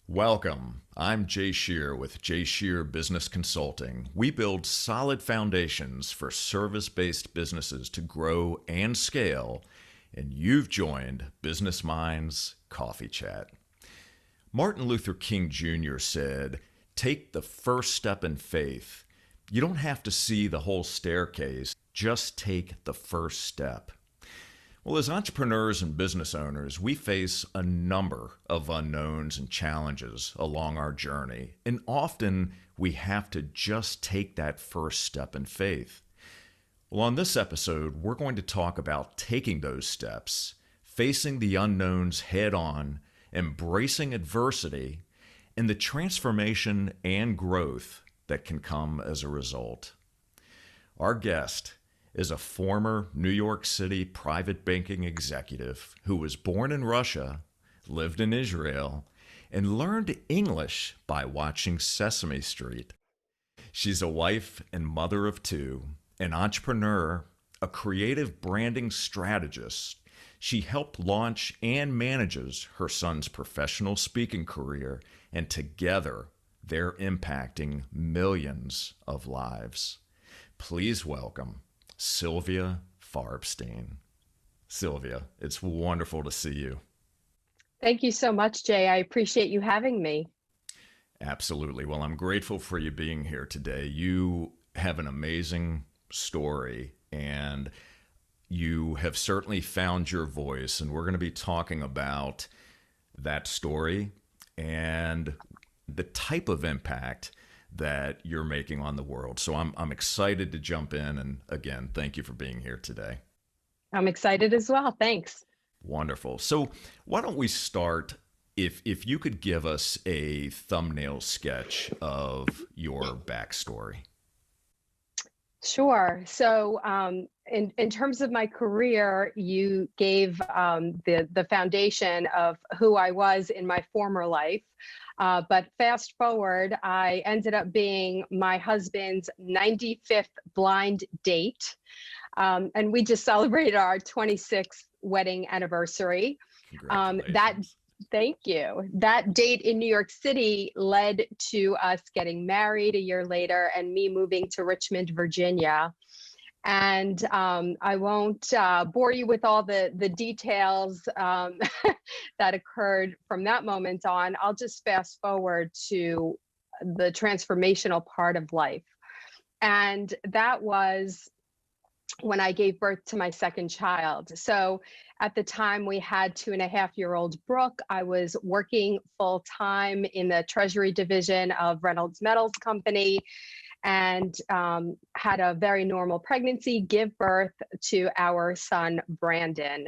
Welcome. I'm Jay Shear with Jay Shear Business Consulting. We build solid foundations for service-based businesses to grow and scale, and you've joined Business Minds Coffee Chat. Martin Luther King Jr. said, "Take the first step in faith. You don't have to see the whole staircase, just take the first step." Well, as entrepreneurs and business owners, we face a number of unknowns and challenges along our journey, and often we have to just take that first step in faith. Well, on this episode, we're going to talk about taking those steps, facing the unknowns head on, embracing adversity, and the transformation and growth that can come as a result. Our guest is a former New York City private banking executive who was born in Russia, lived in Israel, and learned English by watching Sesame Street. She's a wife and mother of two, an entrepreneur, a creative branding strategist. She helped launch and manages her son's professional speaking career, and together they're impacting millions of lives. Please welcome Sylvia Farbstein. Sylvia, it's wonderful to see you. Thank you so much, Jay. I appreciate you having me. Absolutely. Well, I'm grateful for you being here today. You have an amazing story, and you have certainly found your voice, and we're going to be talking about that story and the type of impact that you're making on the world. So I'm excited to jump in, and again, thank you for being here today. I'm excited as well. Thanks. Wonderful. So why don't we start, if you could give us a thumbnail sketch of your backstory. Sure. So in terms of my career, you gave the foundation of who I was in my former life. But fast forward, I ended up being my husband's 95th blind date. And we just celebrated our 26th wedding anniversary. Thank you. That date in New York City led to us getting married a year later and me moving to Richmond, Virginia. And I won't bore you with all the details that occurred from that moment on. I'll just fast forward to the transformational part of life. And that was when I gave birth to my second child. So at the time we had 2.5-year-old Brooke. I was working full time in the Treasury division of Reynolds Metals Company, and had a very normal pregnancy, give birth to our son, Brandon.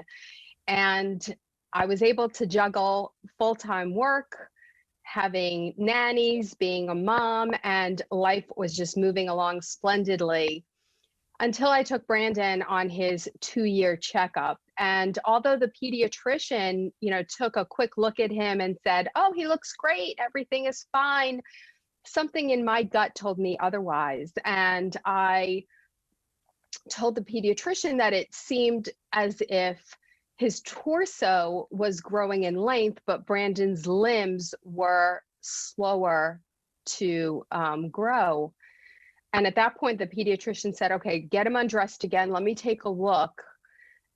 And I was able to juggle full-time work, having nannies, being a mom, and life was just moving along splendidly until I took Brandon on his 2-year checkup. And although the pediatrician, took a quick look at him and said, "Oh, he looks great, everything is fine," something in my gut told me otherwise. And I told the pediatrician that it seemed as if his torso was growing in length, but Brandon's limbs were slower to grow. And at that point, the pediatrician said, "Okay, get him undressed again. Let me take a look."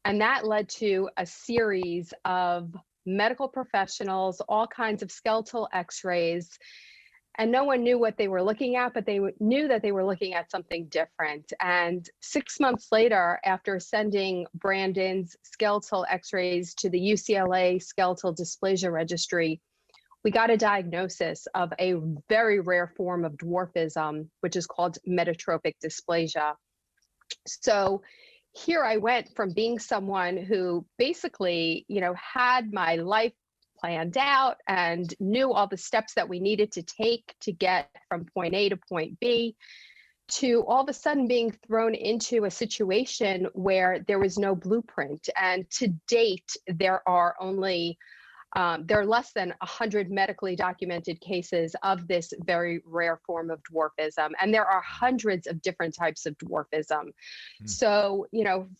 And that led to a series of medical professionals, all kinds of skeletal x-rays. And no one knew what they were looking at, but they knew that they were looking at something different. And 6 months later, after sending Brandon's skeletal x-rays to the UCLA Skeletal Dysplasia Registry, we got a diagnosis of a very rare form of dwarfism, which is called metatropic dysplasia. So here I went from being someone who basically, had my life planned out and knew all the steps that we needed to take to get from point A to point B, to all of a sudden being thrown into a situation where there was no blueprint. And to date, there are only There are less than 100 medically documented cases of this very rare form of dwarfism, and there are hundreds of different types of dwarfism. Hmm. So,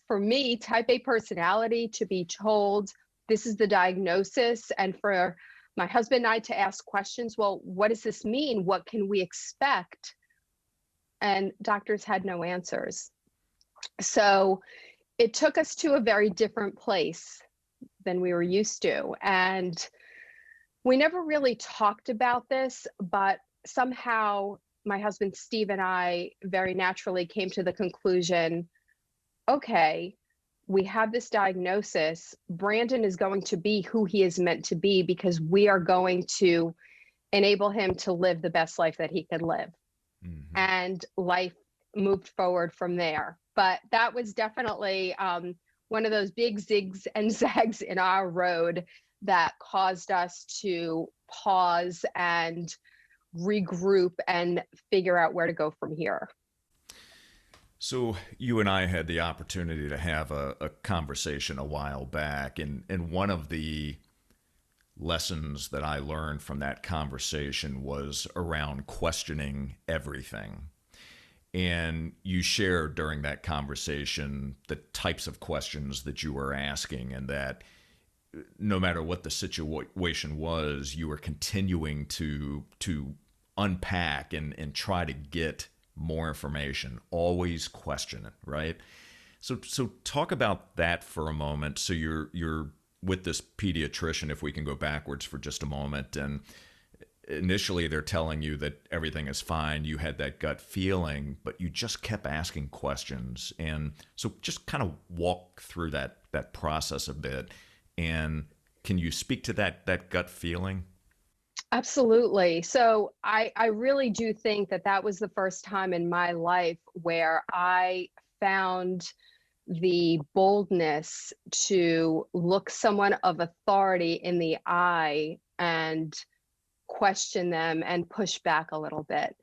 for me, type A personality, to be told this is the diagnosis, and for my husband and I to ask questions, well, what does this mean? What can we expect? And doctors had no answers. So it took us to a very different place than we were used to. And we never really talked about this, but somehow my husband Steve and I very naturally came to the conclusion, okay, we have this diagnosis. Brandon is going to be who he is meant to be because we are going to enable him to live the best life that he could live. Mm-hmm. And life moved forward from there. But that was definitely one of those big zigs and zags in our road that caused us to pause and regroup and figure out where to go from here. So you and I had the opportunity to have a conversation a while back, and one of the lessons that I learned from that conversation was around questioning everything. And you shared during that conversation the types of questions that you were asking, and that no matter what the situation was, you were continuing to unpack and try to get more information, always question it, right? So talk about that for a moment. So you're with this pediatrician, if we can go backwards for just a moment, and initially they're telling you that everything is fine. You had that gut feeling, but you just kept asking questions. And so just kind of walk through that process a bit. And can you speak to that gut feeling? Absolutely. So I really do think that was the first time in my life where I found the boldness to look someone of authority in the eye and question them and push back a little bit.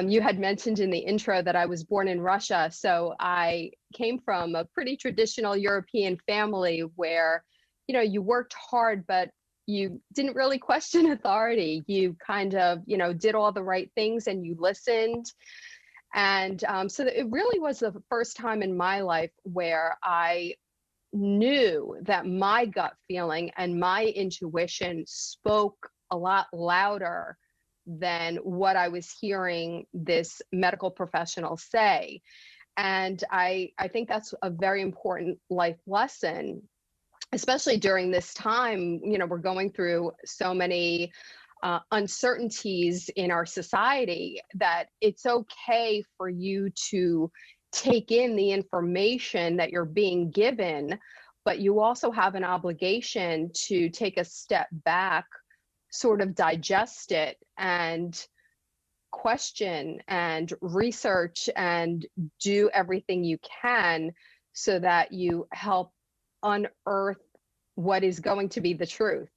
You had mentioned in the intro that I was born in Russia. So I came from a pretty traditional European family where, you worked hard, but you didn't really question authority. You kind of, did all the right things and you listened. And so it really was the first time in my life where I knew that my gut feeling and my intuition spoke a lot louder than what I was hearing this medical professional say. And I think that's a very important life lesson, especially during this time. We're going through so many uncertainties in our society that it's okay for you to take in the information that you're being given, but you also have an obligation to take a step back, sort of digest it and question and research and do everything you can so that you help unearth what is going to be the truth.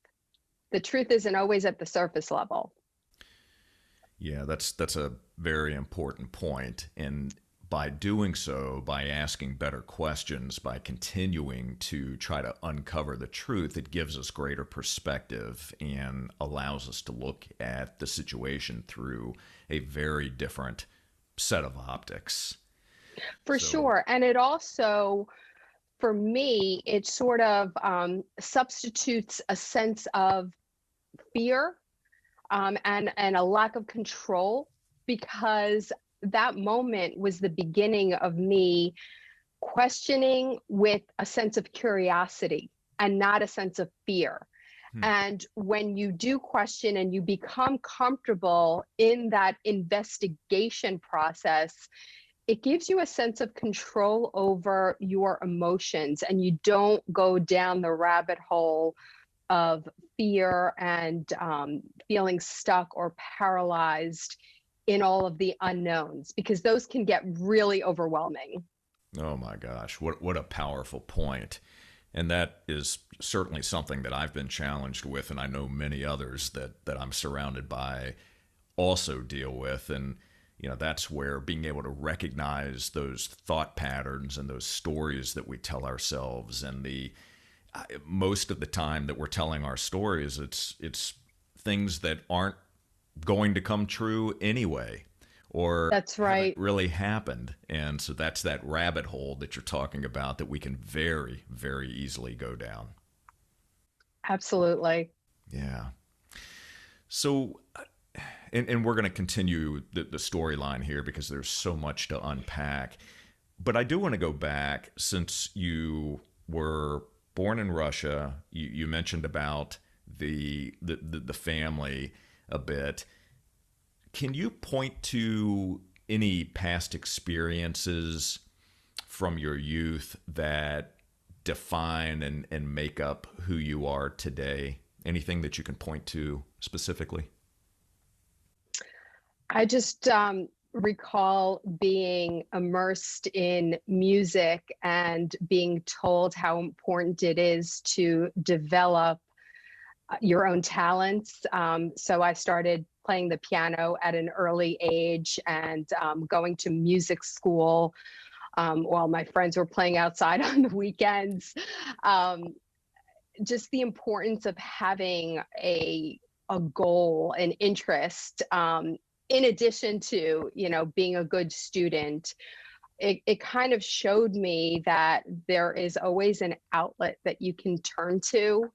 The truth isn't always at the surface level. Yeah, that's a very important point. And by doing so, by asking better questions, by continuing to try to uncover the truth, it gives us greater perspective and allows us to look at the situation through a very different set of optics. For sure. And it also, for me, it sort of substitutes a sense of fear and a lack of control, because that moment was the beginning of me questioning with a sense of curiosity and not a sense of fear. And when you do question and you become comfortable in that investigation process, it gives you a sense of control over your emotions, and you don't go down the rabbit hole of fear and feeling stuck or paralyzed in all of the unknowns, because those can get really overwhelming. Oh my gosh, what a powerful point. And that is certainly something that I've been challenged with, and I know many others that I'm surrounded by also deal with. And that's where being able to recognize those thought patterns and those stories that we tell ourselves, and most of the time that we're telling our stories, it's things that aren't going to come true anyway or That's haven't right. really happened. And so that's that rabbit hole that you're talking about that we can very, very easily go down. Absolutely. Yeah. So, and we're going to continue the storyline here because there's so much to unpack. But I do want to go back since you were born in Russia. You mentioned about the family a bit. Can you point to any past experiences from your youth that define and make up who you are today? Anything that you can point to specifically? I just recall being immersed in music and being told how important it is to develop your own talents. So I started playing the piano at an early age and going to music school while my friends were playing outside on the weekends. Um, just the importance of having a goal, an interest, in addition to, being a good student. It kind of showed me that there is always an outlet that you can turn to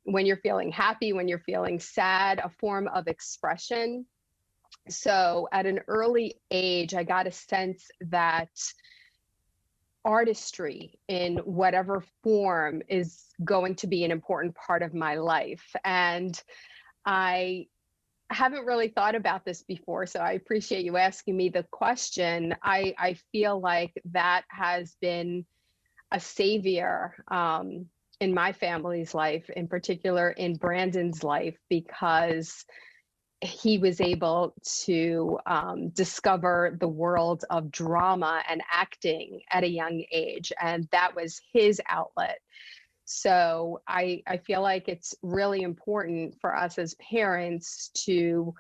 when you're feeling happy, when you're feeling sad, a form of expression. So at an early age, I got a sense that artistry in whatever form is going to be an important part of my life. And I haven't really thought about this before, so I appreciate you asking me the question. I feel like that has been a savior in my family's life, in particular in Brandon's life, because he was able to discover the world of drama and acting at a young age, and that was his outlet. So I feel like it's really important for us as parents to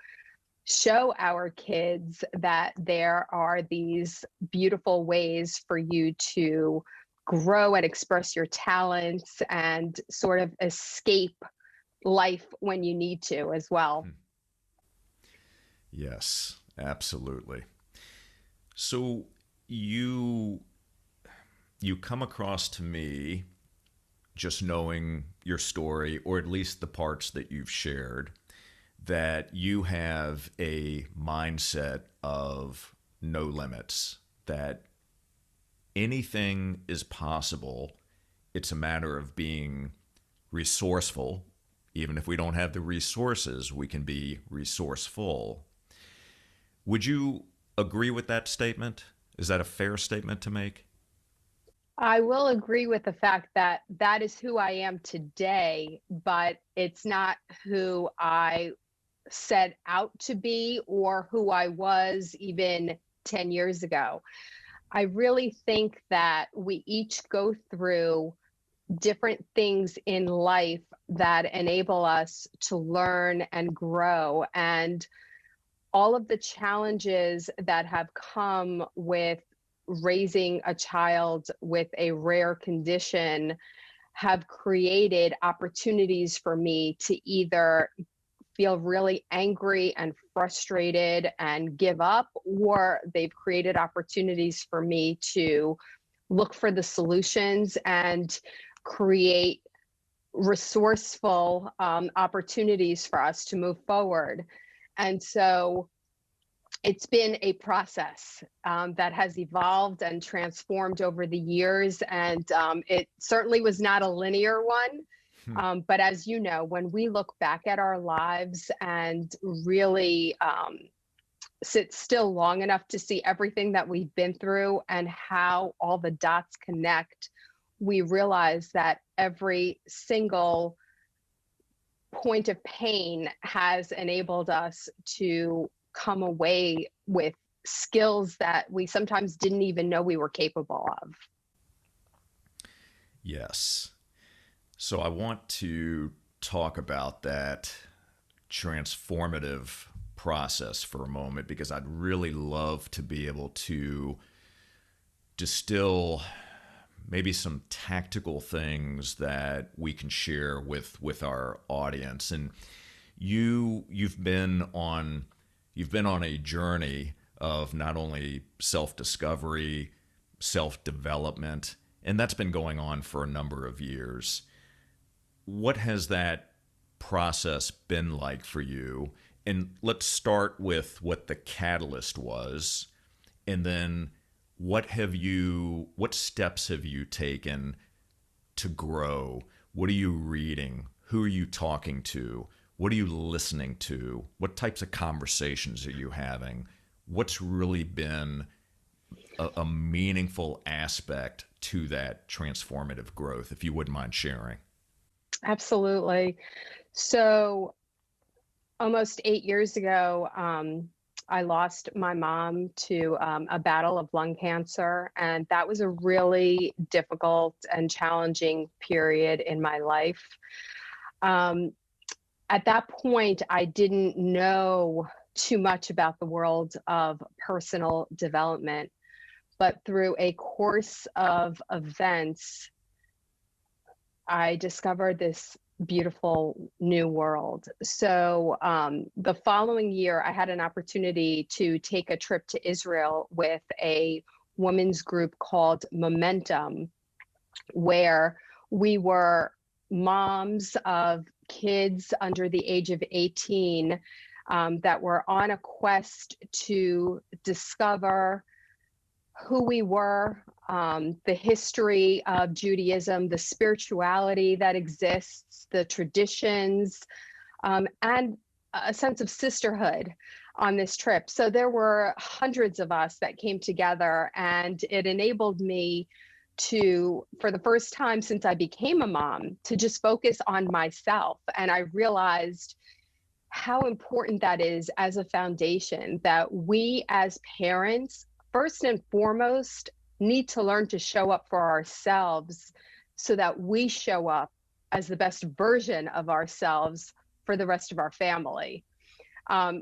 show our kids that there are these beautiful ways for you to grow and express your talents and sort of escape life when you need to as well. Yes, absolutely. So you you come across to me just knowing your story, or at least the parts that you've shared, that you have a mindset of no limits, that anything is possible. It's a matter of being resourceful. Even if we don't have the resources, we can be resourceful. Would you agree with that statement? Is that a fair statement to make? I will agree with the fact that that is who I am today, but it's not who I set out to be or who I was even 10 years ago. I really think that we each go through different things in life that enable us to learn and grow. And all of the challenges that have come with raising a child with a rare condition have created opportunities for me to either feel really angry and frustrated and give up, or they've created opportunities for me to look for the solutions and create resourceful opportunities for us to move forward. And so it's been a process that has evolved and transformed over the years. And it certainly was not a linear one. Hmm. But as you know, when we look back at our lives and really sit still long enough to see everything that we've been through and how all the dots connect, we realize that every single point of pain has enabled us to come away with skills that we sometimes didn't even know we were capable of. Yes. So I want to talk about that transformative process for a moment because I'd really love to be able to distill maybe some tactical things that we can share with our audience. And you've been on a journey of not only self-discovery, self-development, and that's been going on for a number of years. What has that process been like for you? And let's start with what the catalyst was, and then what steps have you taken to grow? What are you reading? Who are you talking to? What are you listening to? What types of conversations are you having? What's really been a meaningful aspect to that transformative growth, if you wouldn't mind sharing? Absolutely. So almost 8 years ago, I lost my mom to a battle of lung cancer, and that was a really difficult and challenging period in my life. At that point, I didn't know too much about the world of personal development, but through a course of events, I discovered this beautiful new world. So the following year, I had an opportunity to take a trip to Israel with a women's group called Momentum, where we were moms of kids under the age of 18 that were on a quest to discover who we were, the history of Judaism, the spirituality that exists, the traditions, and a sense of sisterhood on this trip. So there were hundreds of us that came together, and it enabled me to, for the first time since I became a mom, to just focus on myself. And I realized how important that is as a foundation, that we as parents, first and foremost, need to learn to show up for ourselves so that we show up as the best version of ourselves for the rest of our family.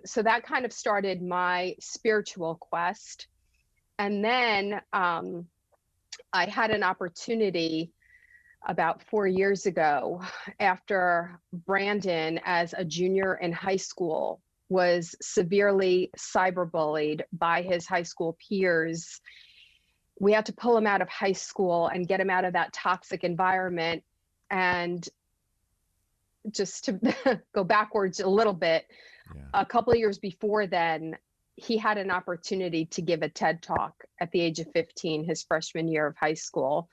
So that kind of started my spiritual quest. And then I had an opportunity about 4 years ago, after Brandon, as a junior in high school, was severely cyberbullied by his high school peers. We had to pull him out of high school and get him out of that toxic environment. And just to go backwards a little bit, a couple of years before then, he had an opportunity to give a TED Talk at the age of 15, his freshman year of high school,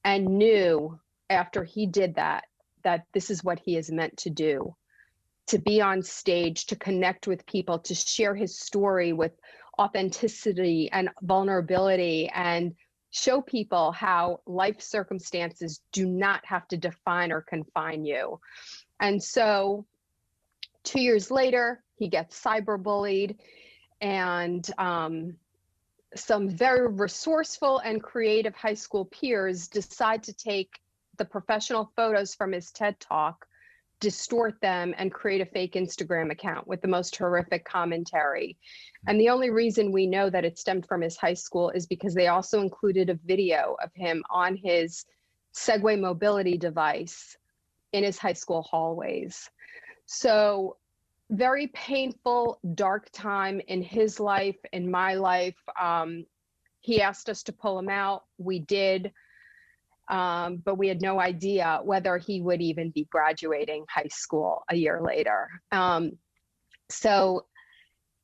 and knew after he did that, that this is what he is meant to do, to be on stage, to connect with people, to share his story with authenticity and vulnerability, and show people how life circumstances do not have to define or confine you. And so 2 years later, he gets cyberbullied, and some very resourceful and creative high school peers decide to take the professional photos from his TED Talk, distort them, and create a fake Instagram account with the most horrific commentary. And the only reason we know that it stemmed from his high school is because they also included a video of him on his Segway mobility device in his high school hallways. So very painful, dark time in his life, in my life. He asked us to pull him out. We did, but we had no idea whether he would even be graduating high school a year later. So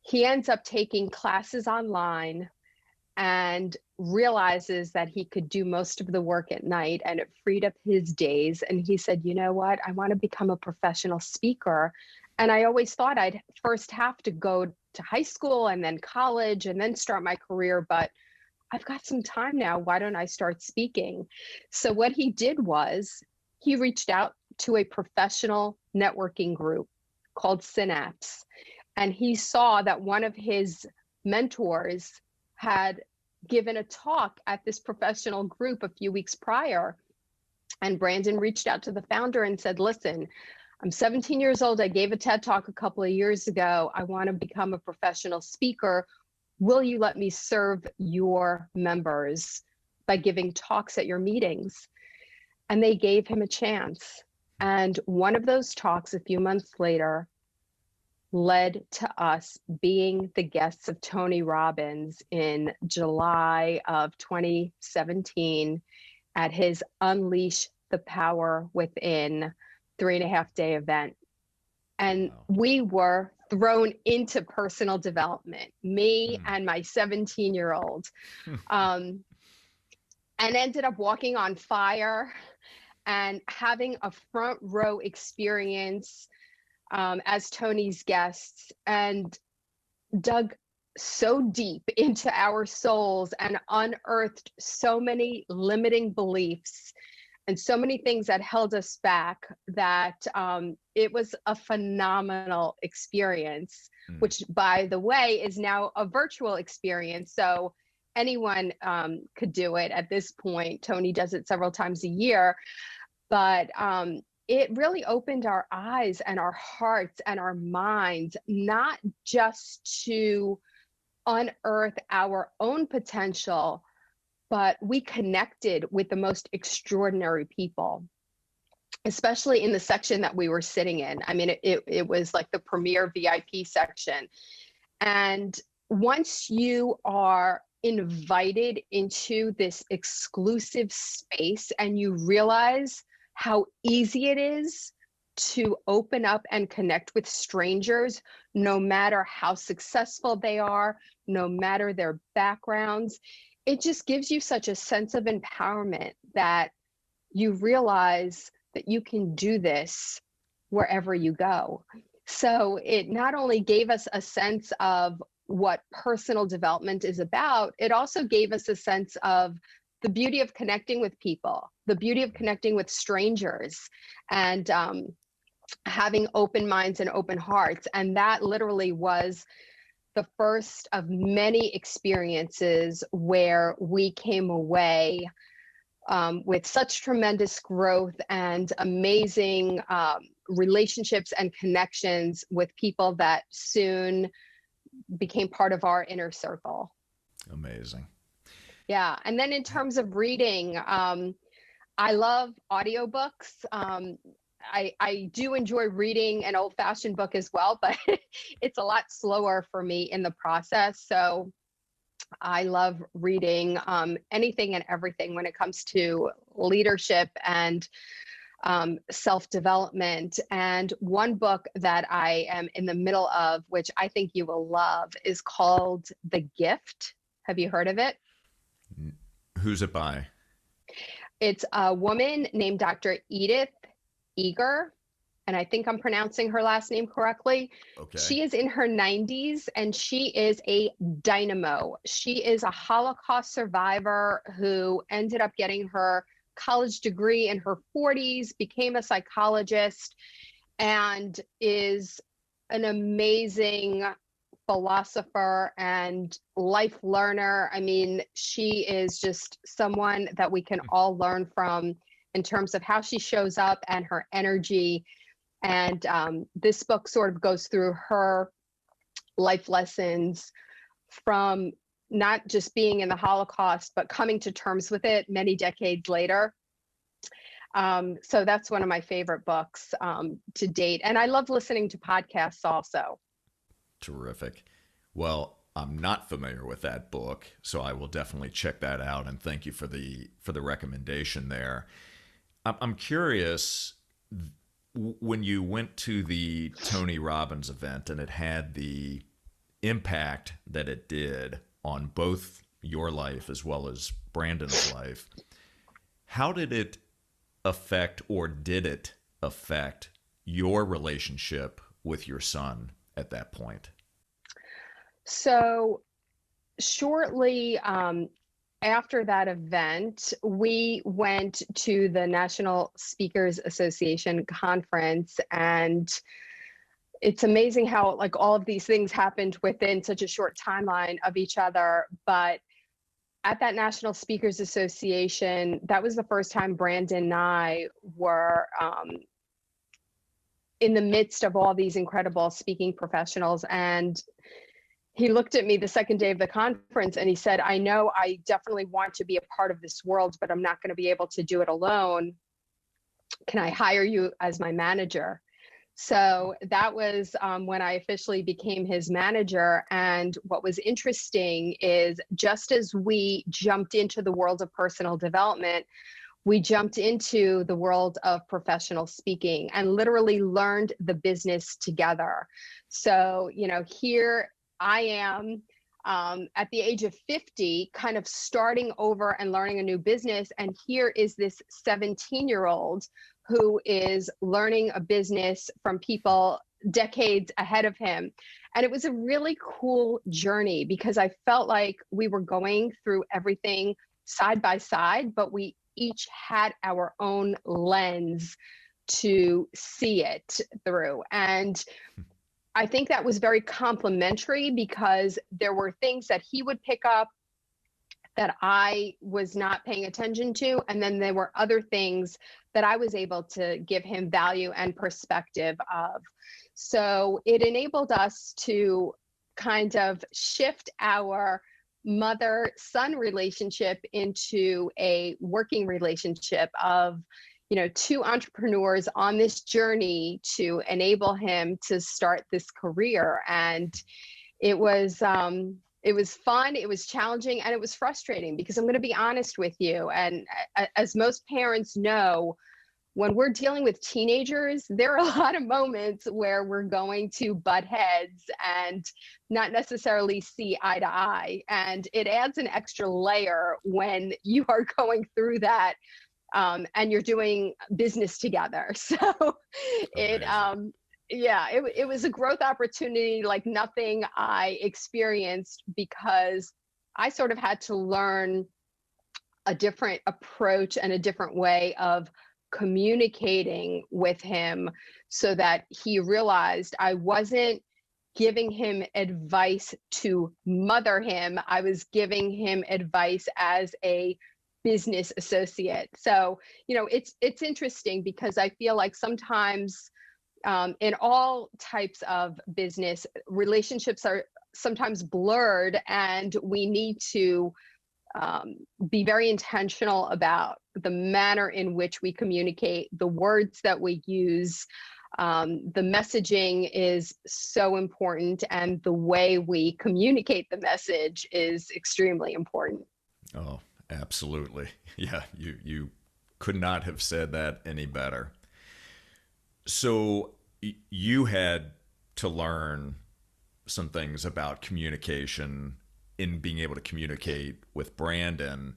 he ends up taking classes online and realizes that he could do most of the work at night, and it freed up his days. And he said, you know what, I want to become a professional speaker. And I always thought I'd first have to go to high school and then college and then start my career, but I've got some time now. Why don't I start speaking? So what he did was he reached out to a professional networking group called Synapse. And he saw that one of his mentors had given a talk at this professional group a few weeks prior. And Brandon reached out to the founder and said, listen, I'm 17 years old. I gave a TED Talk a couple of years ago. I want to become a professional speaker. Will you let me serve your members by giving talks at your meetings. And they gave him a chance. And one of those talks a few months later led to us being the guests of Tony Robbins in July of 2017 at his Unleash the Power Within 3.5-day event. And we were thrown into personal development, me and my 17-year-old, and ended up walking on fire and having a front row experience as Tony's guests, and dug so deep into our souls and unearthed so many limiting beliefs and so many things that held us back, that it was a phenomenal experience, which, by the way, is now a virtual experience. So anyone could do it at this point. Tony does it several times a year, but it really opened our eyes and our hearts and our minds, not just to unearth our own potential, but we connected with the most extraordinary people, especially in the section that we were sitting in. I mean, it was like the premier VIP section. And once you are invited into this exclusive space and you realize how easy it is to open up and connect with strangers, no matter how successful they are, no matter their backgrounds, it just gives you such a sense of empowerment that you realize that you can do this wherever you go. So it not only gave us a sense of what personal development is about, it also gave us a sense of the beauty of connecting with people, the beauty of connecting with strangers, and having open minds and open hearts. And that literally was the first of many experiences where we came away with such tremendous growth and amazing relationships and connections with people that soon became part of our inner circle. Amazing. Yeah. And then in terms of reading, I love audiobooks. I do enjoy reading an old-fashioned book as well, but it's a lot slower for me in the process. So I love reading anything and everything when it comes to leadership and self-development. And one book that I am in the middle of, which I think you will love, is called The Gift. Have you heard of it? Who's it by? It's a woman named Dr. Edith Eger, and I think I'm pronouncing her last name correctly. Okay. She is in her 90s and she is a dynamo. She is a Holocaust survivor who ended up getting her college degree in her 40s, became a psychologist, and is an amazing philosopher and life learner. I mean, she is just someone that we can all learn from in terms of how she shows up and her energy. And this book sort of goes through her life lessons from not just being in the Holocaust, but coming to terms with it many decades later. So that's one of my favorite books to date. And I love listening to podcasts also. Terrific. Well, I'm not familiar with that book, so I will definitely check that out. And thank you for the recommendation there. I'm curious, when you went to the Tony Robbins event and it had the impact that it did on both your life as well as Brandon's life, how did it affect, or did it affect, your relationship with your son at that point? So shortly after that event, we went to the National Speakers Association conference, and it's amazing how like all of these things happened within such a short timeline of each other. But at that National Speakers Association, that was the first time Brandon and I were in the midst of all these incredible speaking professionals. And he looked at me the second day of the conference and he said, I know I definitely want to be a part of this world, but I'm not going to be able to do it alone. Can I hire you as my manager? So that was when I officially became his manager. And what was interesting is just as we jumped into the world of personal development, we jumped into the world of professional speaking and literally learned the business together. So, here I am at the age of 50, kind of starting over and learning a new business. And here is this 17-year-old who is learning a business from people decades ahead of him. And it was a really cool journey because I felt like we were going through everything side by side, but we each had our own lens to see it through. And I think that was very complimentary because there were things that he would pick up that I was not paying attention to. And then there were other things that I was able to give him value and perspective of. So it enabled us to kind of shift our mother-son relationship into a working relationship of, two entrepreneurs on this journey to enable him to start this career. And it was fun, it was challenging, and it was frustrating because I'm going to be honest with you. And as most parents know, when we're dealing with teenagers, there are a lot of moments where we're going to butt heads and not necessarily see eye to eye. And it adds an extra layer when you are going through that and you're doing business together. So it was a growth opportunity like nothing I experienced because I sort of had to learn a different approach and a different way of communicating with him so that he realized I wasn't giving him advice to mother him. I was giving him advice as a business associate. So, it's interesting because I feel like sometimes in all types of business, relationships are sometimes blurred, and we need to be very intentional about the manner in which we communicate, the words that we use. The messaging is so important, and the way we communicate the message is extremely important. Oh, absolutely. Yeah, you could not have said that any better. So you had to learn some things about communication in being able to communicate with Brandon.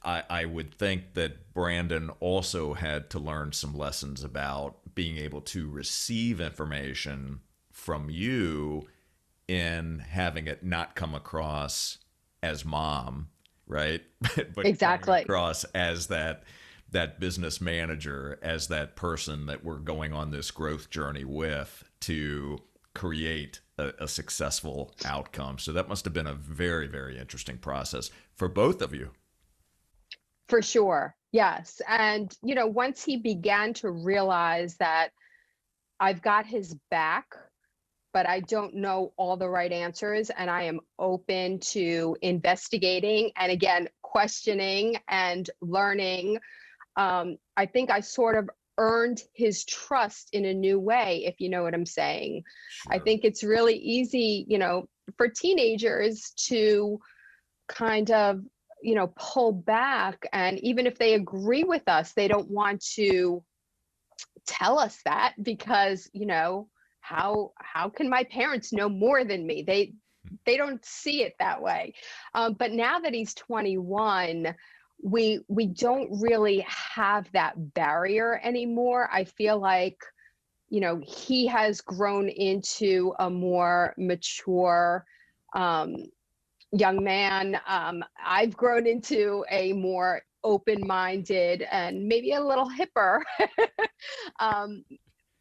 I would think that Brandon also had to learn some lessons about being able to receive information from you in having it not come across as mom, right? But Exactly. coming across as that business manager, as that person that we're going on this growth journey with to create a successful outcome. So that must have been a very, very interesting process for both of you. For sure. Yes. And, once he began to realize that I've got his back, but I don't know all the right answers, and I am open to investigating and, again, questioning and learning, I think I sort of earned his trust in a new way, if you know what I'm saying. Sure. I think it's really easy, for teenagers to kind of, pull back. And even if they agree with us, they don't want to tell us that because, how can my parents know more than me? They don't see it that way. But now that he's 21, we don't really have that barrier anymore. I feel like, he has grown into a more mature young man. I've grown into a more open-minded and maybe a little hipper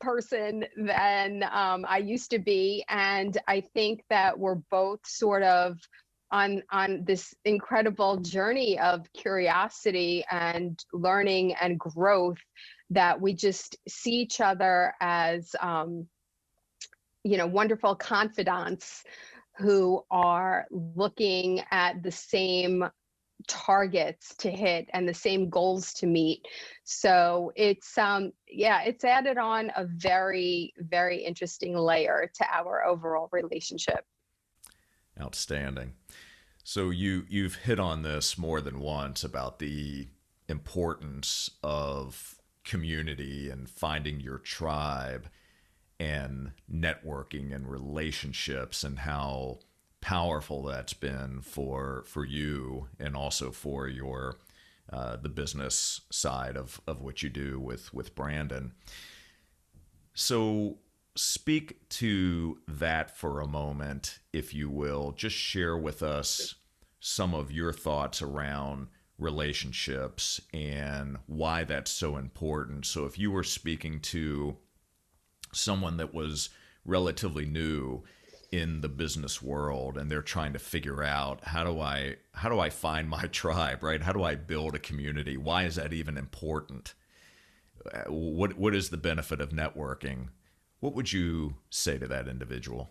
person than I used to be. And I think that we're both sort of on this incredible journey of curiosity and learning and growth, that we just see each other as wonderful confidants who are looking at the same targets to hit and the same goals to meet. So it's it's added on a very, very interesting layer to our overall relationship. Outstanding. So you've hit on this more than once about the importance of community and finding your tribe and networking and relationships, and how powerful that's been for you, and also for your the business side of what you do with Brandon. So speak to that for a moment, if you will. Just share with us some of your thoughts around relationships and why that's so important. So if you were speaking to someone that was relatively new in the business world and they're trying to figure out, how do I find my tribe, right? How do I build a community? Why is that even important? What is the benefit of networking? What would you say to that individual?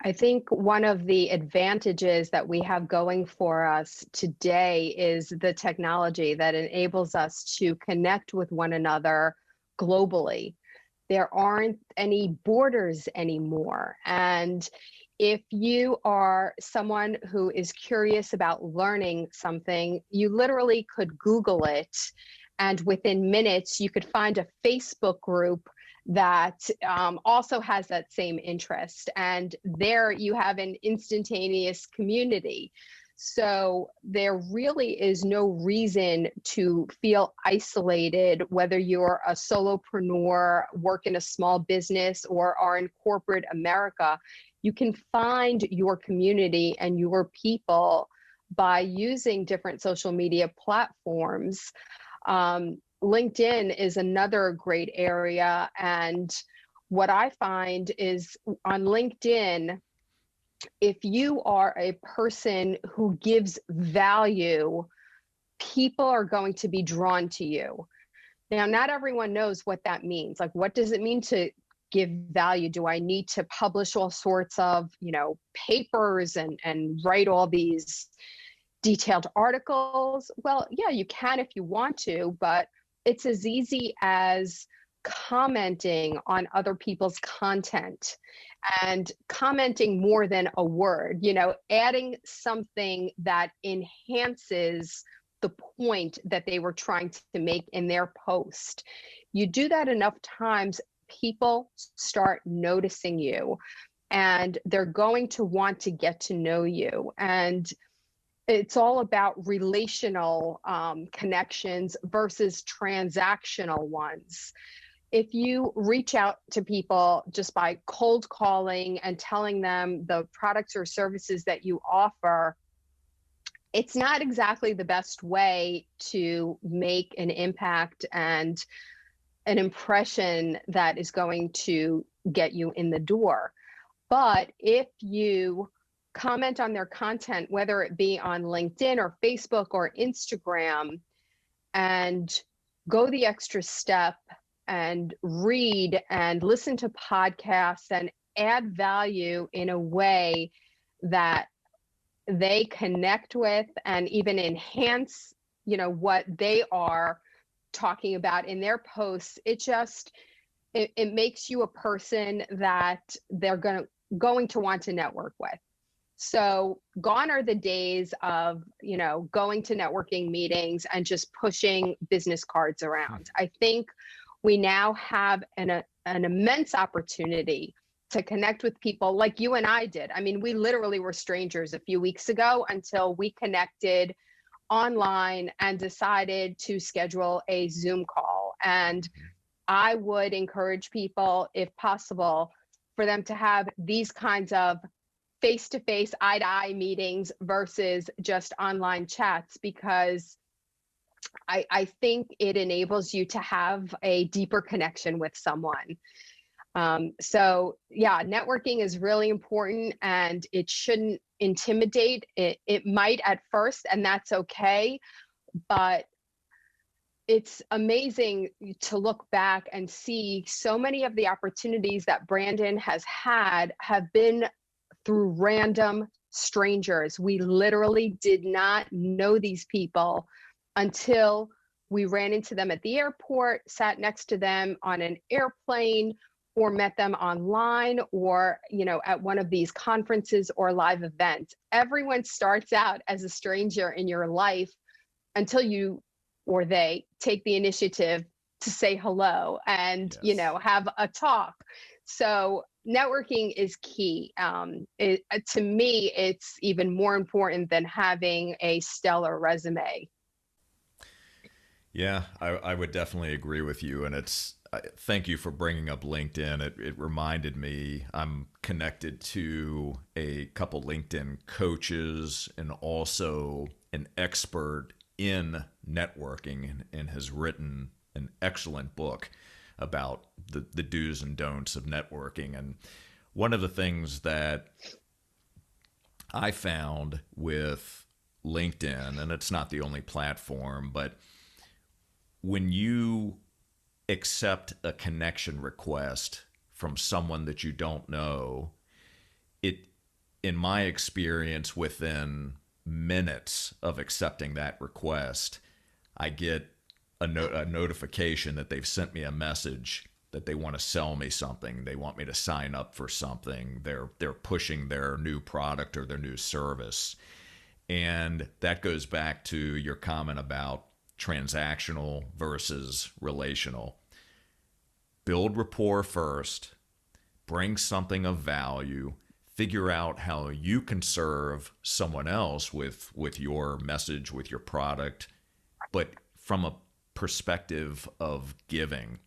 I think one of the advantages that we have going for us today is the technology that enables us to connect with one another globally. There aren't any borders anymore. And if you are someone who is curious about learning something, you literally could Google it, and within minutes, you could find a Facebook group that also has that same interest. And there you have an instantaneous community. So there really is no reason to feel isolated, whether you're a solopreneur, work in a small business, or are in corporate America. You can find your community and your people by using different social media platforms. LinkedIn is another great area. And what I find is on LinkedIn, if you are a person who gives value, people are going to be drawn to you. Now, not everyone knows what that means. Like, what does it mean to give value? Do I need to publish all sorts of, papers and write all these detailed articles? Well, yeah, you can if you want to, but it's as easy as commenting on other people's content and commenting more than a word, adding something that enhances the point that they were trying to make in their post. You do that enough times, people start noticing you and they're going to want to get to know you. And it's all about relational connections versus transactional ones. If you reach out to people just by cold calling and telling them the products or services that you offer, it's not exactly the best way to make an impact and an impression that is going to get you in the door. But if you comment on their content, whether it be on LinkedIn or Facebook or Instagram, and go the extra step and read and listen to podcasts and add value in a way that they connect with and even enhance, what they are talking about in their posts, it makes you a person that they're going to want to network with. So gone are the days of, going to networking meetings and just pushing business cards around. I think we now have an immense opportunity to connect with people like you and I did. I mean, we literally were strangers a few weeks ago until we connected online and decided to schedule a Zoom call. And I would encourage people, if possible, for them to have these kinds of face-to-face, eye-to-eye meetings versus just online chats, because I think it enables you to have a deeper connection with someone. So yeah, networking is really important and it shouldn't intimidate. It might at first, and that's okay, but it's amazing to look back and see so many of the opportunities that Brandon has had have been through random strangers. We literally did not know these people until we ran into them at the airport, sat next to them on an airplane, or met them online, or, at one of these conferences or live events. Everyone starts out as a stranger in your life until you or they take the initiative to say hello and, Yes. have a talk. So networking is key. To me, it's even more important than having a stellar resume. Yeah, I would definitely agree with you. And thank you for bringing up LinkedIn. It reminded me I'm connected to a couple LinkedIn coaches and also an expert in networking, and has written an excellent book about the do's and don'ts of networking. And one of the things that I found with LinkedIn, and it's not the only platform, but when you accept a connection request from someone that you don't know, it, in my experience, within minutes of accepting that request, I get a notification that they've sent me a message that they want to sell me something. They want me to sign up for something. They're pushing their new product or their new service. And that goes back to your comment about transactional versus relational. Build rapport first, bring something of value, figure out how you can serve someone else with your message, with your product, but from a perspective of giving.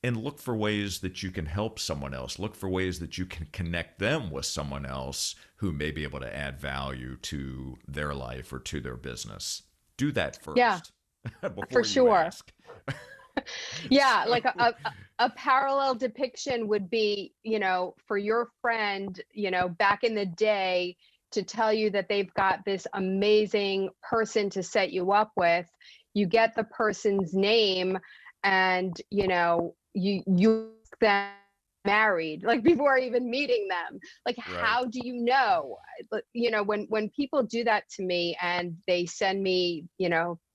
And look for ways that you can help someone else. Look for ways that you can connect them with someone else who may be able to add value to their life or to their business. Do that Yeah, first before for you sure. ask. Yeah, So, like a parallel depiction would be, for your friend, back in the day, to tell you that they've got this amazing person to set you up with. You get the person's name, and you them married, like, before even meeting them. Like, right. how do you know? When people do that to me and they send me,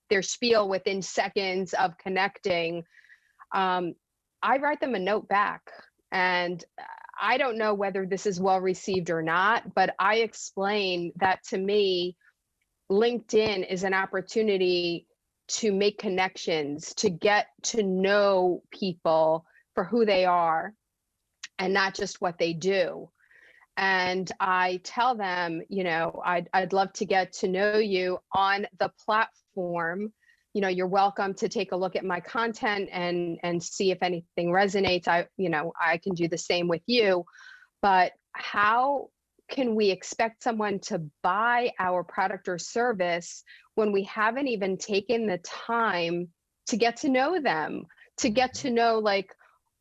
their spiel within seconds of connecting, um, I write them a note back. And I don't know whether this is well received or not, but I explain that, to me, LinkedIn is an opportunity to make connections, to get to know people for who they are and not just what they do. And I tell them, I'd love to get to know you on the platform. You're welcome to take a look at my content and see if anything resonates. I can do the same with you. But how can we expect someone to buy our product or service when we haven't even taken the time to get to know them, to get to know, like,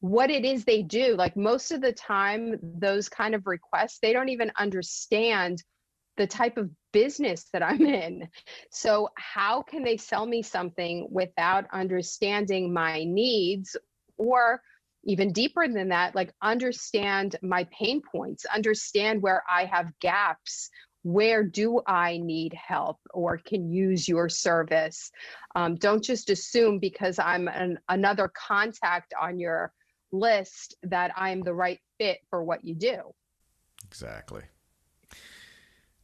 what it is they do? Like, most of the time, those kind of requests, they don't even understand the type of business that I'm in. So how can they sell me something without understanding my needs, or even deeper than that, like, understand my pain points, understand where I have gaps, where do I need help or can use your service? Don't just assume because I'm another contact on your list that I'm the right fit for what you do. Exactly.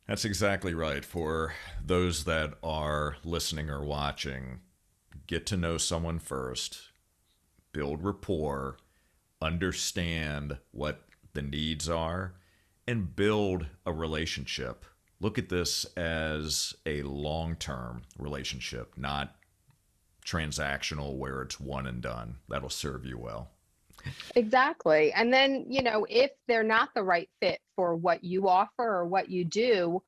That's exactly right. For those that are listening or watching, get to know someone first, build rapport, understand what the needs are, and build a relationship. Look at this as a long term relationship, not transactional where it's one and done. That'll serve you well. Exactly. And then, if they're not the right fit for what you offer or what you do,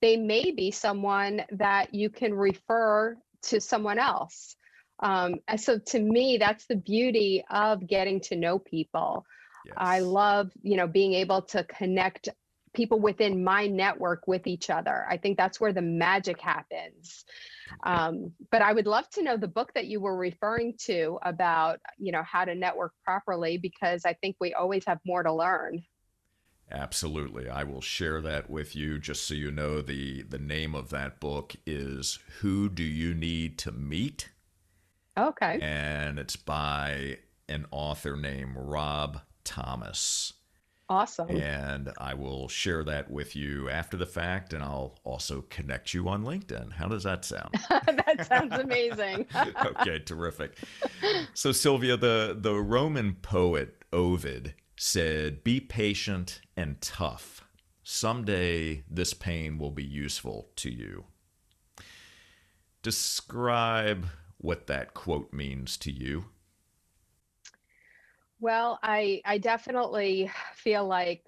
they may be someone that you can refer to someone else. And so, to me, that's the beauty of getting to know people. I Yes. love, being able to connect people within my network with each other. I think that's where the magic happens. But I would love to know the book that you were referring to about, how to network properly, because I think we always have more to learn. Absolutely. I will share that with you. Just so you know, the name of that book is Who Do You Need to Meet? Okay. And it's by an author named Rob Thomas. Awesome. And I will share that with you after the fact, and I'll also connect you on LinkedIn. How does that sound? That sounds amazing. Okay, terrific. So, Sylvia, the Roman poet Ovid said, "Be patient and tough. Someday this pain will be useful to you." Describe what that quote means to you. Well, I definitely feel like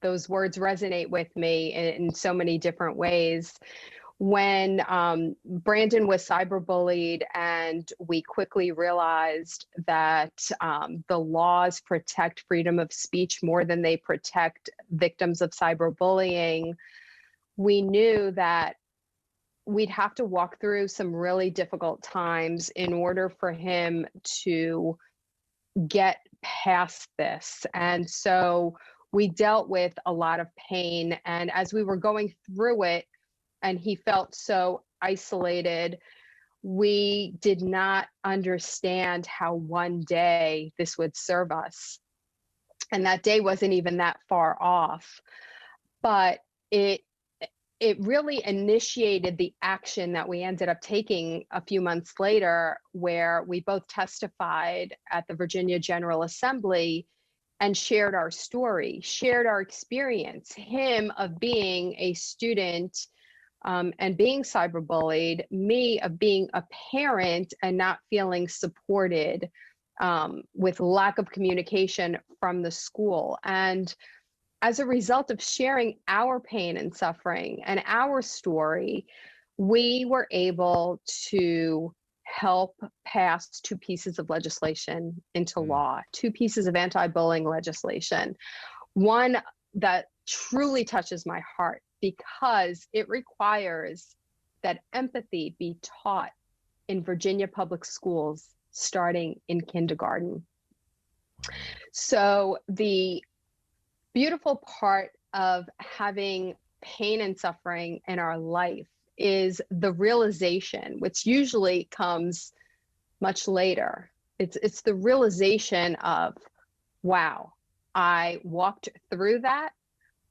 those words resonate with me in so many different ways. When Brandon was cyberbullied, and we quickly realized that the laws protect freedom of speech more than they protect victims of cyberbullying, we knew that we'd have to walk through some really difficult times in order for him to get past this. And so we dealt with a lot of pain. And as we were going through it, and he felt so isolated, we did not understand how one day this would serve us. And that day wasn't even that far off. But it really initiated the action that we ended up taking a few months later, where we both testified at the Virginia General Assembly and shared our story, shared our experience, him of being a student and being cyberbullied, me of being a parent and not feeling supported, with lack of communication from the school. And as a result of sharing our pain and suffering and our story, we were able to help pass two pieces of legislation into law, two pieces of anti-bullying legislation. One that truly touches my heart because it requires that empathy be taught in Virginia public schools starting in kindergarten. So the beautiful part of having pain and suffering in our life is the realization, which usually comes much later. It's the realization of, wow, I walked through that,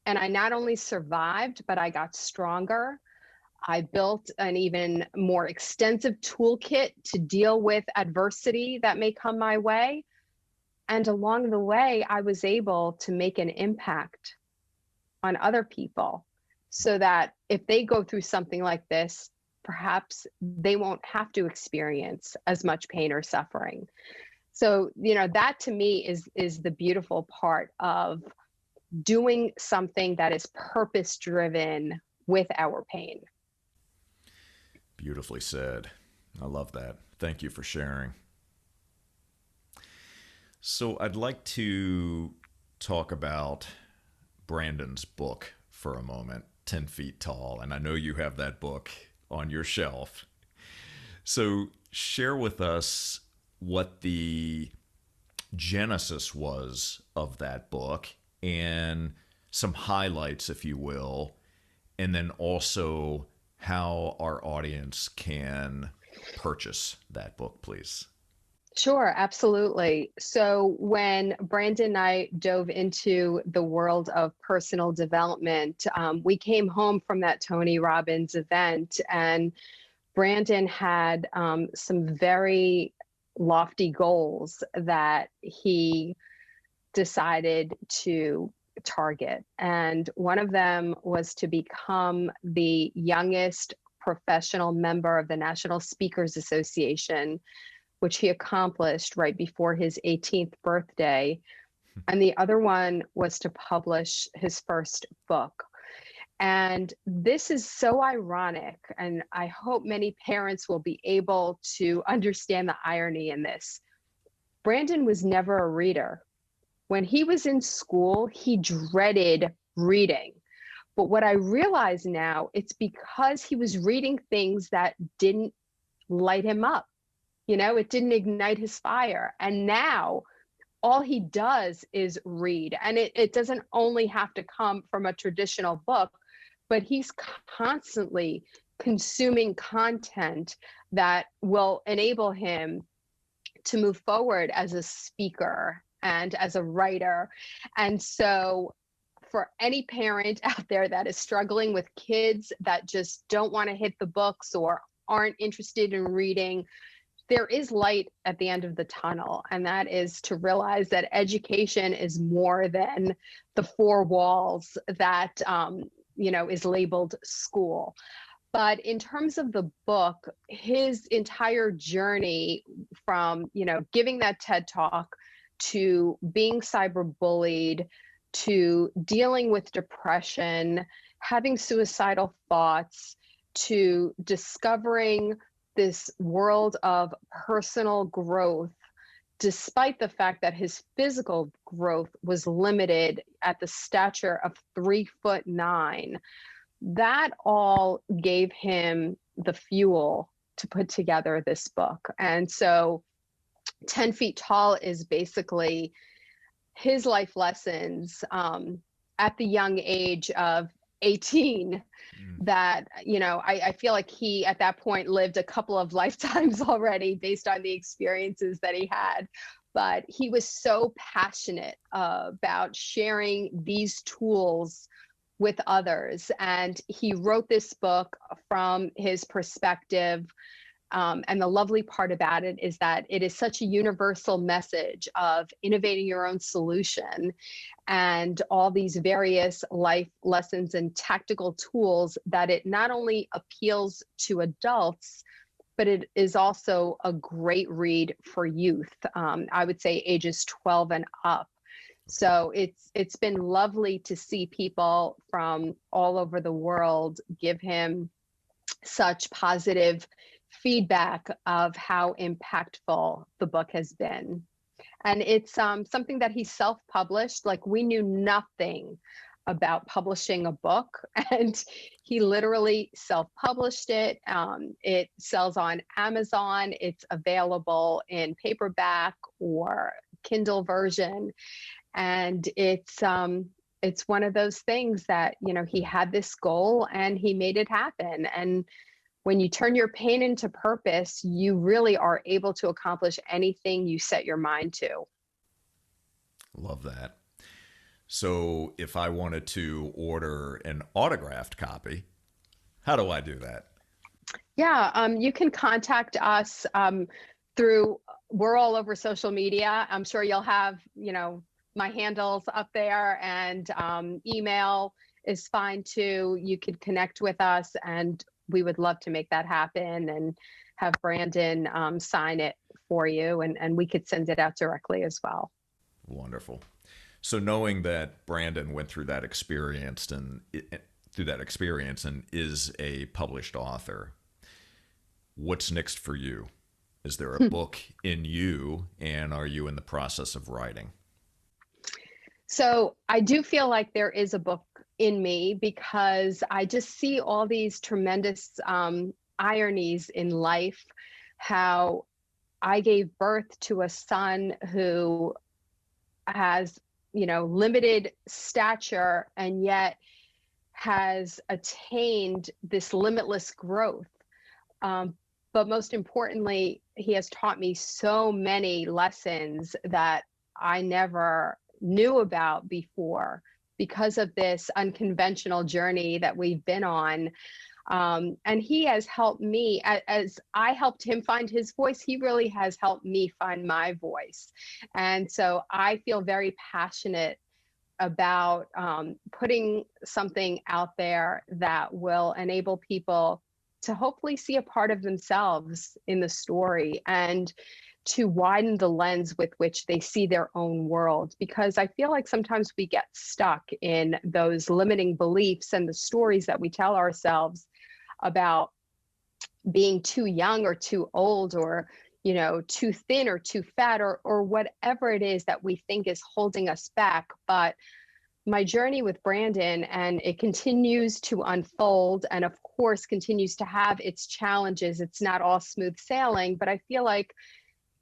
and I not only survived, but I got stronger. I built an even more extensive toolkit to deal with adversity that may come my way. And along the way, I was able to make an impact on other people so that if they go through something like this, perhaps they won't have to experience as much pain or suffering. So, that to me is the beautiful part of doing something that is purpose-driven with our pain. Beautifully said. I love that. Thank you for sharing. So I'd like to talk about Brandon's book for a moment, 10 Feet Tall. And I know you have that book on your shelf. So share with us what the genesis was of that book and some highlights, if you will, and then also how our audience can purchase that book, please. Sure, absolutely. So when Brandon and I dove into the world of personal development, we came home from that Tony Robbins event, and Brandon had some very lofty goals that he decided to target. And one of them was to become the youngest professional member of the National Speakers Association, which he accomplished right before his 18th birthday. And the other one was to publish his first book. And this is so ironic, and I hope many parents will be able to understand the irony in this. Brandon was never a reader. When he was in school, he dreaded reading. But what I realize now, it's because he was reading things that didn't light him up. It didn't ignite his fire. And now all he does is read. And it doesn't only have to come from a traditional book, but he's constantly consuming content that will enable him to move forward as a speaker and as a writer. And so for any parent out there that is struggling with kids that just don't want to hit the books or aren't interested in reading, there is light at the end of the tunnel. And that is to realize that education is more than the four walls that, is labeled school. But in terms of the book, his entire journey from, giving that TED Talk to being cyberbullied, to dealing with depression, having suicidal thoughts, to discovering this world of personal growth, despite the fact that his physical growth was limited at the stature of 3'9", that all gave him the fuel to put together this book. And so 10 Feet Tall is basically his life lessons at the young age of 18 that, I feel like he at that point lived a couple of lifetimes already based on the experiences that he had. But he was so passionate about sharing these tools with others. And he wrote this book from his perspective. And the lovely part about it is that it is such a universal message of innovating your own solution and all these various life lessons and tactical tools that it not only appeals to adults, but it is also a great read for youth. I would say ages 12 and up. So it's been lovely to see people from all over the world give him such positive feedback of how impactful the book has been. And it's something that he self-published. Like, we knew nothing about publishing a book, and he literally self-published it. It sells on Amazon. It's available in paperback or Kindle version. And it's one of those things that, he had this goal and he made it happen. And when you turn your pain into purpose, you really are able to accomplish anything you set your mind to. Love that. So if I wanted to order an autographed copy, how do I do that? Yeah, you can contact us we're all over social media. I'm sure you'll have, my handles up there, and email is fine too. You could connect with us, and we would love to make that happen and have Brandon sign it for you, and we could send it out directly as well. Wonderful. So knowing that Brandon went through that experience and is a published author, what's next for you? Is there a book in you, and are you in the process of writing? So I do feel like there is a book in me, because I just see all these tremendous ironies in life. How I gave birth to a son who has, limited stature, and yet has attained this limitless growth. But most importantly, he has taught me so many lessons that I never knew about before, because of this unconventional journey that we've been on. And he has helped me, as I helped him find his voice, he really has helped me find my voice. And so I feel very passionate about putting something out there that will enable people to hopefully see a part of themselves in the story, and to widen the lens with which they see their own world. Because I feel like sometimes we get stuck in those limiting beliefs and the stories that we tell ourselves about being too young or too old, or, too thin or too fat, or whatever it is that we think is holding us back. But my journey with Brandon, and it continues to unfold and of course continues to have its challenges. It's not all smooth sailing, but I feel like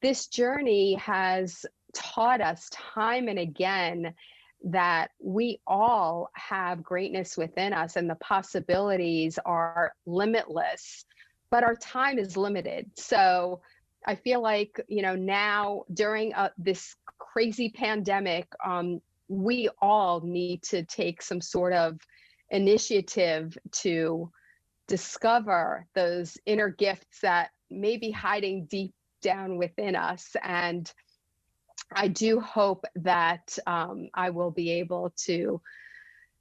this journey has taught us time and again that we all have greatness within us and the possibilities are limitless, but our time is limited. So I feel like, now during this crazy pandemic, we all need to take some sort of initiative to discover those inner gifts that may be hiding deep down within us. And I do hope that I will be able to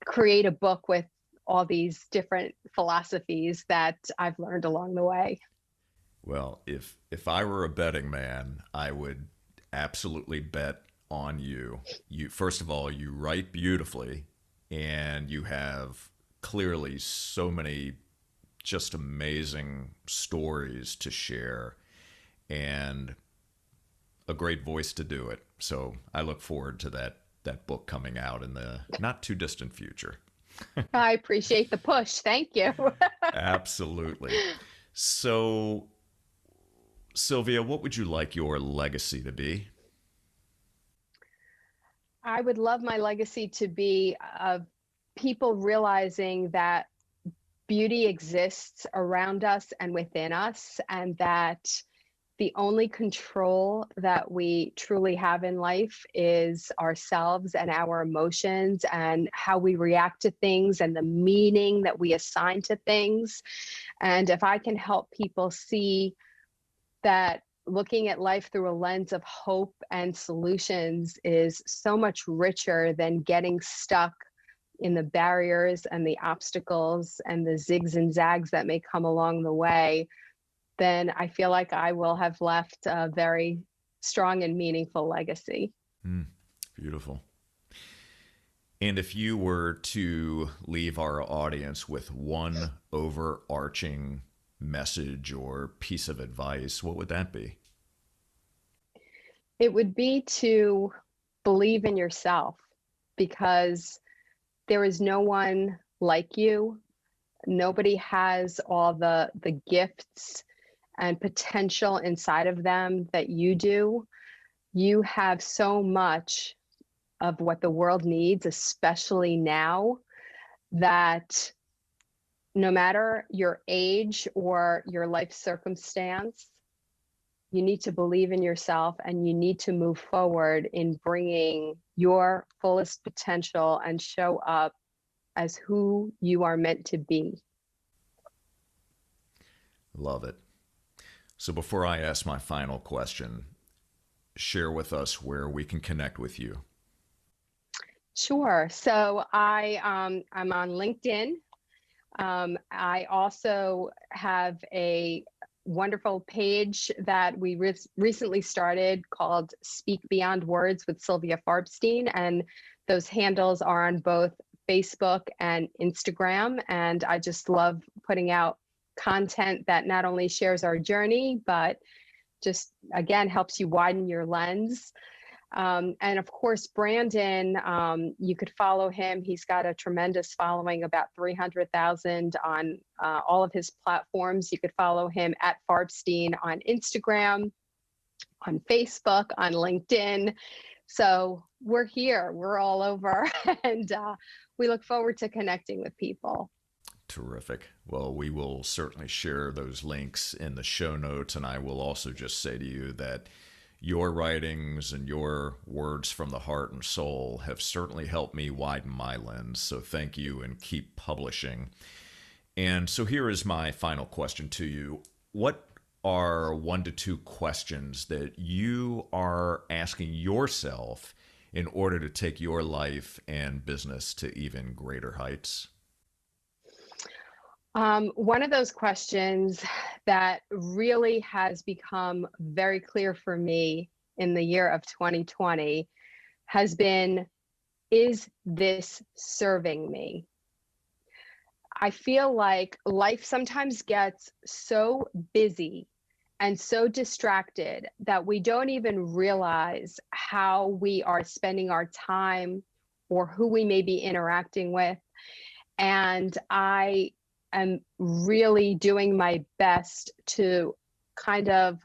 create a book with all these different philosophies that I've learned along the way. Well, if I were a betting man, I would absolutely bet on you. You first of all, you write beautifully, and you have clearly so many just amazing stories to share, and a great voice to do it. So I look forward to that book coming out in the not too distant future. I appreciate the push. Thank you. Absolutely. So, Sylvia, what would you like your legacy to be? I would love my legacy to be of people realizing that beauty exists around us and within us, and that the only control that we truly have in life is ourselves and our emotions and how we react to things and the meaning that we assign to things. And if I can help people see that looking at life through a lens of hope and solutions is so much richer than getting stuck in the barriers and the obstacles and the zigs and zags that may come along the way, then I feel like I will have left a very strong and meaningful legacy. Mm, beautiful. And if you were to leave our audience with one overarching message or piece of advice, what would that be? It would be to believe in yourself, because there is no one like you. Nobody has all the gifts and potential inside of them that you do. You have so much of what the world needs, especially now, that no matter your age or your life circumstance, you need to believe in yourself and you need to move forward in bringing your fullest potential and show up as who you are meant to be. Love it. So before I ask my final question, share with us where we can connect with you. Sure. So I'm on LinkedIn. I also have a wonderful page that we recently started called Speak Beyond Words with Sylvia Farbstein, and those handles are on both Facebook and Instagram. And I just love putting out content that not only shares our journey, but just, again, helps you widen your lens. And of course, Brandon, you could follow him. He's got a tremendous following, about 300,000 on all of his platforms. You could follow him at Farbstein on Instagram, on Facebook, on LinkedIn. So we're here, we're all over, and we look forward to connecting with people. Terrific. Well, we will certainly share those links in the show notes. And I will also just say to you that your writings and your words from the heart and soul have certainly helped me widen my lens. So thank you, and keep publishing. And so here is my final question to you. What are 1 to 2 questions that you are asking yourself in order to take your life and business to even greater heights? One of those questions that really has become very clear for me in the year of 2020 has been, is this serving me? I feel like life sometimes gets so busy and so distracted that we don't even realize how we are spending our time or who we may be interacting with. And I am really doing my best to kind of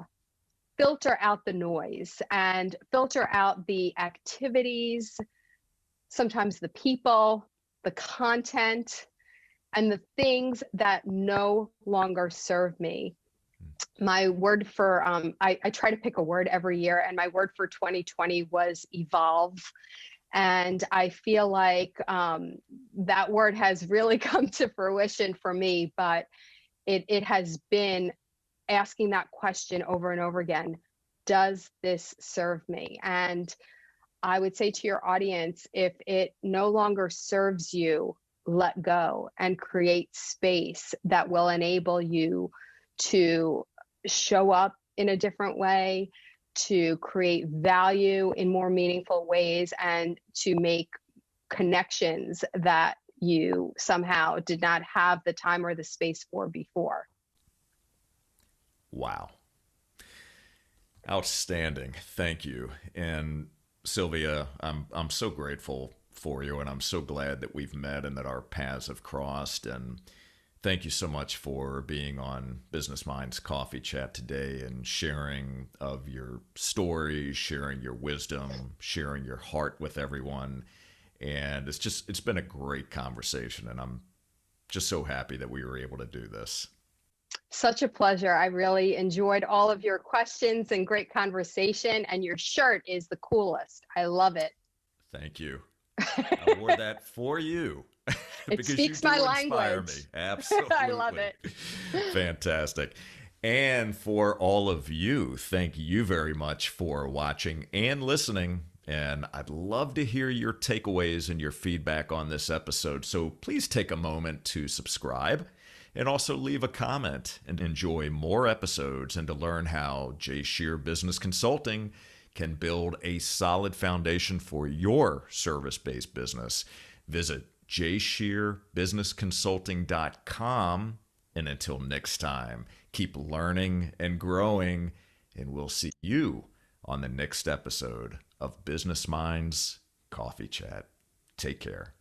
filter out the noise and filter out the activities, sometimes the people, the content, and the things that no longer serve me. My word for, I try to pick a word every year, and my word for 2020 was evolve. And I feel like that word has really come to fruition for me, but it has been asking that question over and over again. Does this serve me? And I would say to your audience, if it no longer serves you, let go and create space that will enable you to show up in a different way, to create value in more meaningful ways, and to make connections that you somehow did not have the time or the space for before. Wow. Outstanding. Thank you. And Sylvia, I'm so grateful for you, and I'm so glad that we've met and that our paths have crossed. And thank you so much for being on Business Minds Coffee Chat today and sharing of your stories, sharing your wisdom, sharing your heart with everyone. And it's been a great conversation, and I'm just so happy that we were able to do this. Such a pleasure. I really enjoyed all of your questions and great conversation, and your shirt is the coolest. I love it. Thank you. I wore that for you. It because speaks you do my inspire language. me. Absolutely. I love it. Fantastic. And for all of you, thank you very much for watching and listening. And I'd love to hear your takeaways and your feedback on this episode. So please take a moment to subscribe and also leave a comment, and enjoy more episodes and to learn how J. Shear Business Consulting can build a solid foundation for your service-based business. Visit jshearbusinessconsulting.com. And until next time, keep learning and growing, and we'll see you on the next episode of Business Minds Coffee Chat. Take care.